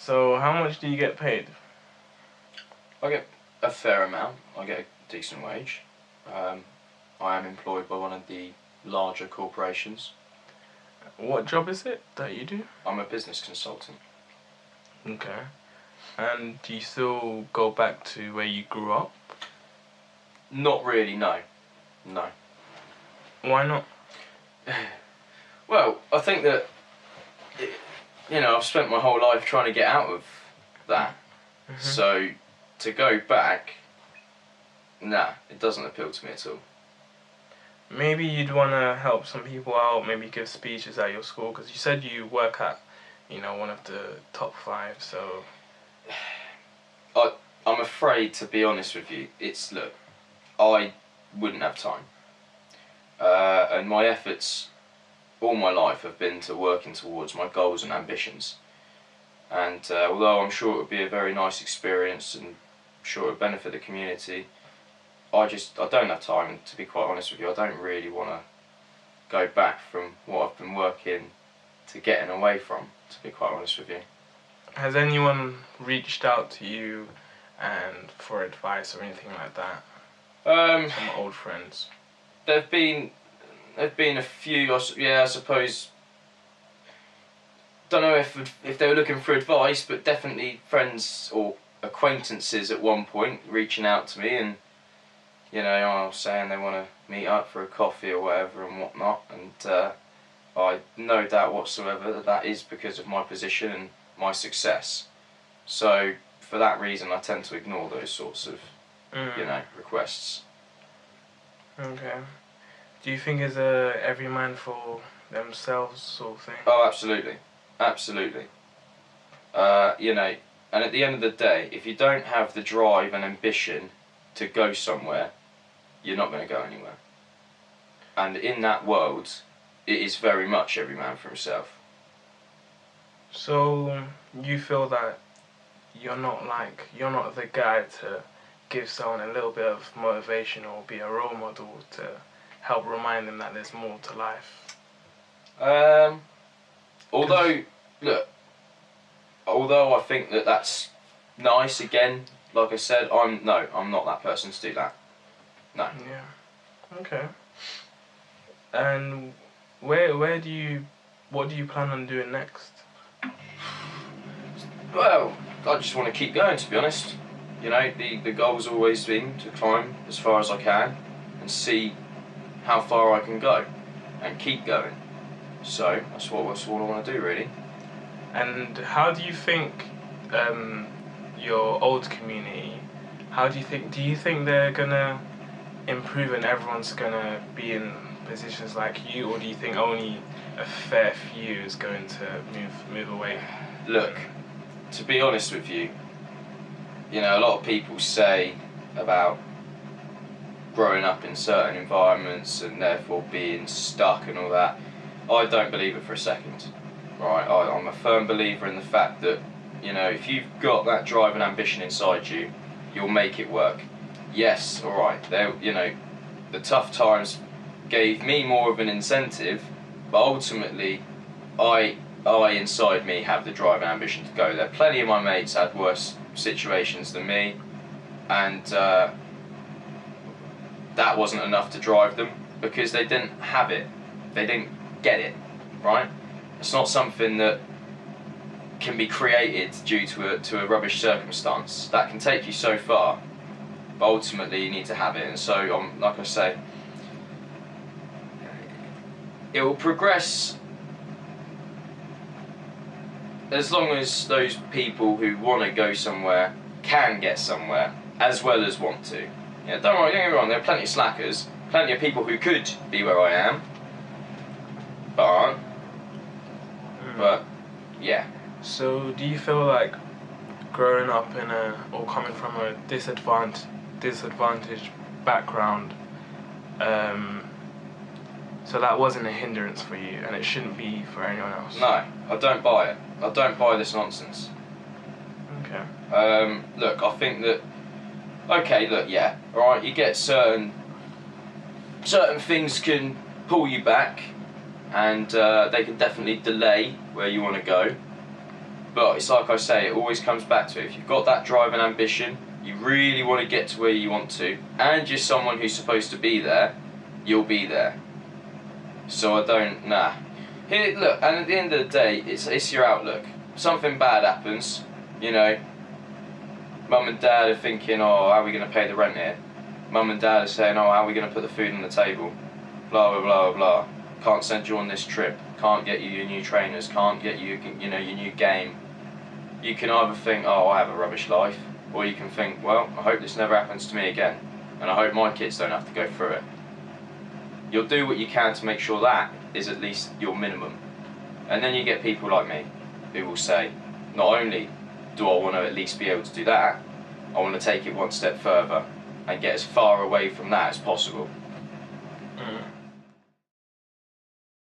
So how much do you get paid? I get a fair amount. I get a decent wage. I am employed by one of the larger corporations. What job is it that you do? I'm a business consultant. Okay. And do you still go back to where you grew up? Not really, no. No. Why not? Well, I think that, I've spent my whole life trying to get out of that. Mm-hmm. So, to go back, nah, it doesn't appeal to me at all. Maybe you'd want to help some people out, maybe give speeches at your school, because you said you work at, one of the top 5, so... I'm afraid, to be honest with you, look, I wouldn't have time. And my efforts all my life have been to working towards my goals and ambitions. And although I'm sure it would be a very nice experience and sure it would benefit the community, I don't have time, and to be quite honest with you, I don't really want to go back from what I've been working to getting away from, to be quite honest with you. Has anyone reached out to you and for advice or anything like that? Some old friends. There've been a few, I suppose. Don't know if they were looking for advice, but definitely friends or acquaintances at one point reaching out to me and saying they want to meet up for a coffee or whatever and whatnot, and I no doubt whatsoever that is because of my position and my success. So for that reason, I tend to ignore those sorts of requests. Okay. Do you think it's every man for themselves sort of thing? Oh, absolutely, absolutely. And at the end of the day, if you don't have the drive and ambition to go somewhere, you're not going to go anywhere. And in that world, it is very much every man for himself. So you feel that you're not the guy to give someone a little bit of motivation or be a role model to help remind them that there's more to life? Although I think that that's nice, again, like I said, I'm not that person to do that. No. Yeah. Okay. And what do you plan on doing next? Well, I just want to keep going, to be honest. The goal's always been to climb as far as I can and see how far I can go and keep going. So that's what I want to do, really. And how do you think your old community, do you think they're gonna improve and everyone's gonna be in positions like you, or do you think only a fair few is going to move away? Look, to be honest with you, a lot of people say about growing up in certain environments and therefore being stuck and all that. I don't believe it for a second. Right, I'm a firm believer in the fact that, if you've got that drive and ambition inside you, you'll make it work. Yes, alright, the tough times gave me more of an incentive, but ultimately, I inside me have the drive and ambition to go there. Plenty of my mates had worse situations than me, and that wasn't enough to drive them because they didn't have it. They didn't get it, right? It's not something that can be created due to a rubbish circumstance. That can take you so far, but ultimately you need to have it. And so, like I say, it will progress as long as those people who want to go somewhere can get somewhere, as well as want to. Don't get me wrong, there are plenty of slackers, plenty of people who could be where I am, but aren't. But, yeah. So do you feel like growing up or coming from a disadvantaged background, so that wasn't a hindrance for you, and it shouldn't be for anyone else? No, I don't buy it. I don't buy this nonsense. Okay. Look, I think that, yeah, alright, you get certain things can pull you back, and they can definitely delay where you want to go. But it's like I say, it always comes back to it. If you've got that drive and ambition, you really want to get to where you want to, and you're someone who's supposed to be there, you'll be there. So I don't, nah. Here, look, and at the end of the day, it's your outlook. Something bad happens, you know, mum and dad are thinking, oh, how are we going to pay the rent here? Mum and dad are saying, oh, how are we going to put the food on the table? Blah, blah, blah, blah. Can't send you on this trip. Can't get you your new trainers. Can't get you, you know, your new game. You can either think, oh, I have a rubbish life, or you can think, well, I hope this never happens to me again, and I hope my kids don't have to go through it. You'll do what you can to make sure that is at least your minimum. And then you get people like me who will say, not only do I want to at least be able to do that, I want to take it one step further and get as far away from that as possible.